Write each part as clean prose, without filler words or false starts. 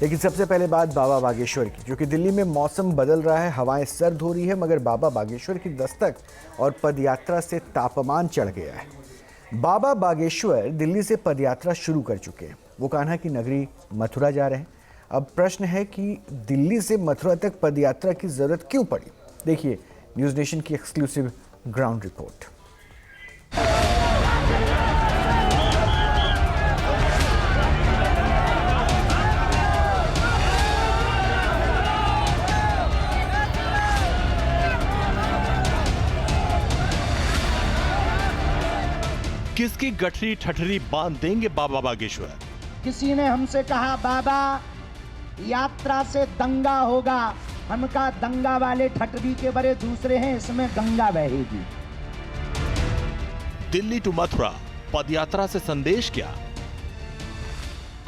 लेकिन सबसे पहले बात बाबा बागेश्वर की, क्योंकि दिल्ली में मौसम बदल रहा है, हवाएं सर्द हो रही है, मगर बाबा बागेश्वर की दस्तक और पदयात्रा से तापमान चढ़ गया है। बाबा बागेश्वर दिल्ली से पदयात्रा शुरू कर चुके हैं। वो कान्हा की नगरी मथुरा जा रहे हैं। अब प्रश्न है कि दिल्ली से मथुरा तक पदयात्रा की जरूरत क्यों पड़ी। देखिए न्यूज़ नेशन की एक्सक्लूसिव ग्राउंड रिपोर्ट। किसकी गठरी ठठरी बांध देंगे बाबा बागेश्वर। किसी ने हमसे कहा बाबा यात्रा से दंगा होगा। हम कहा दंगा वाले ठठरी के बड़े दूसरे हैं, इसमें गंगा बहेगी। दिल्ली टू मथुरा पदयात्रा से संदेश क्या?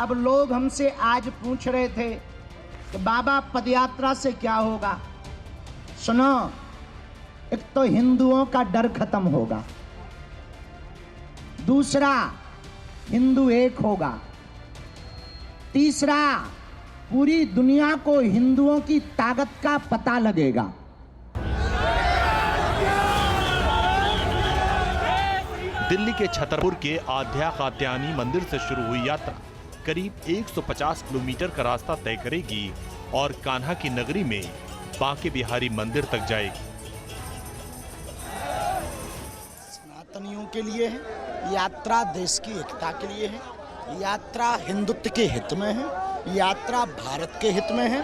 अब लोग हमसे आज पूछ रहे थे कि बाबा पदयात्रा से क्या होगा। सुनो, एक तो हिंदुओं का डर खत्म होगा, दूसरा हिंदू एक होगा, तीसरा पूरी दुनिया को हिंदुओं की ताकत का पता लगेगा। दिल्ली के छतरपुर के आद्या कात्यायनी मंदिर से शुरू हुई यात्रा करीब 150 किलोमीटर का रास्ता तय करेगी और कान्हा की नगरी में बांके बिहारी मंदिर तक जाएगी। सनातनियों के लिए है यात्रा, देश की एकता के लिए है यात्रा, हिंदुत्व के हित में है यात्रा, भारत के हित में है।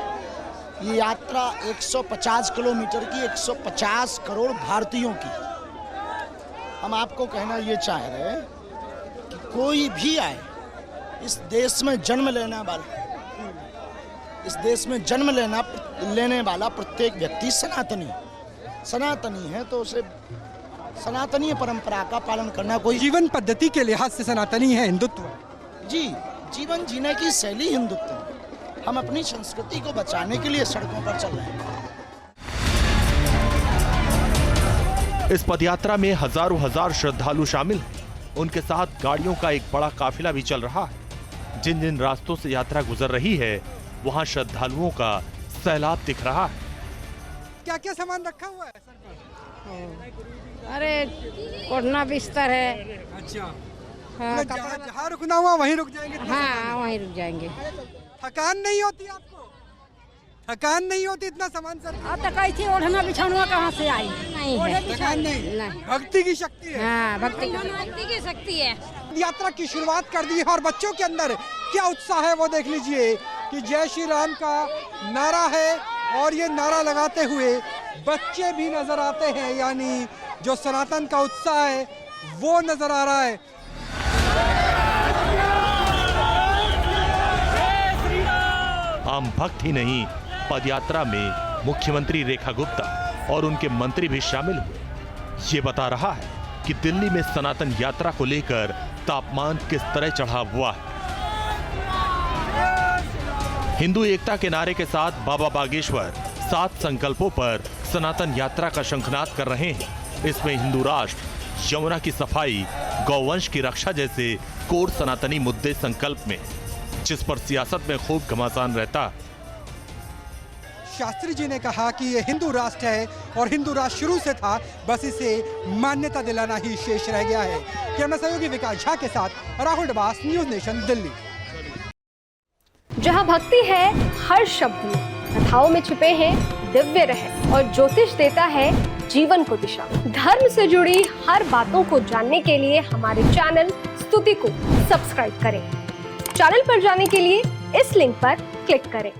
ये यात्रा 150 किलोमीटर की 150 करोड़ भारतीयों की। हम आपको कहना ये चाह रहे हैं कि कोई भी आए, इस देश में जन्म लेने वाला प्रत्येक व्यक्ति सनातनी है, तो उसे सनातनी परंपरा का पालन करना कोई जीवन पद्धति के लिहाज से सनातनी है हिंदुत्व। जी, जीवन जीने की शैली हिंदुत्व है। हम अपनी संस्कृति को बचाने के लिए सड़कों पर चल रहे हैं। इस पदयात्रा में हजार श्रद्धालु शामिल हैं। उनके साथ गाड़ियों का एक बड़ा काफिला भी चल रहा है। जिन जिन रास्तों से यात्रा गुजर रही है वहां श्रद्धालुओं का सैलाब दिख रहा है। क्या क्या सामान रखा हुआ है सर? अरे ओढ़ना बिस्तर है। अच्छा, हाँ, जहाँ रुकना हुआ वहीं रुक जाएंगे? हाँ, वहीं रुक जाएंगे। थकान नहीं होती आपको? थकान नहीं होती इतना सामान सर? अब तक ऐसी ओढ़ना बिछाना कहाँ से आई? नहीं है थकान नहीं। भक्ति की शक्ति है। हाँ, भक्ति की शक्ति है। यात्रा की शुरुआत कर दी है और बच्चों के अंदर क्या उत्साह है वो देख लीजिए कि जय श्री राम का नारा है और ये नारा लगाते हुए बच्चे भी नजर आते हैं, यानी जो सनातन का उत्साह है वो नजर आ रहा है। आम भक्त ही नहीं, पदयात्रा में मुख्यमंत्री रेखा गुप्ता और उनके मंत्री भी शामिल हुए। ये बता रहा है कि दिल्ली में सनातन यात्रा को लेकर तापमान किस तरह चढ़ा हुआ है। हिंदू एकता के नारे के साथ बाबा बागेश्वर 7 संकल्पों पर सनातन यात्रा का शंखनाद कर रहे हैं। इसमें हिंदू राष्ट्र, यमुना की सफाई, गौवंश की रक्षा जैसे कोर सनातनी मुद्दे संकल्प में, जिस पर सियासत में खूब घमासान रहता। शास्त्री जी ने कहा कि ये हिंदू राष्ट्र है और हिंदू राष्ट्र शुरू से था, बस इसे मान्यता दिलाना ही शेष रह गया है। कैमरा सहयोगी विकास झा के साथ राहुल डबास, न्यूज़ नेशन, दिल्ली। जहाँ भक्ति है हर शब्द में, कथाओं में छुपे हैं दिव्य रहस्य और ज्योतिष देता है जीवन को दिशा। धर्म से जुड़ी हर बातों को जानने के लिए हमारे चैनल स्तुति को सब्सक्राइब करें। चैनल पर जाने के लिए इस लिंक पर क्लिक करें।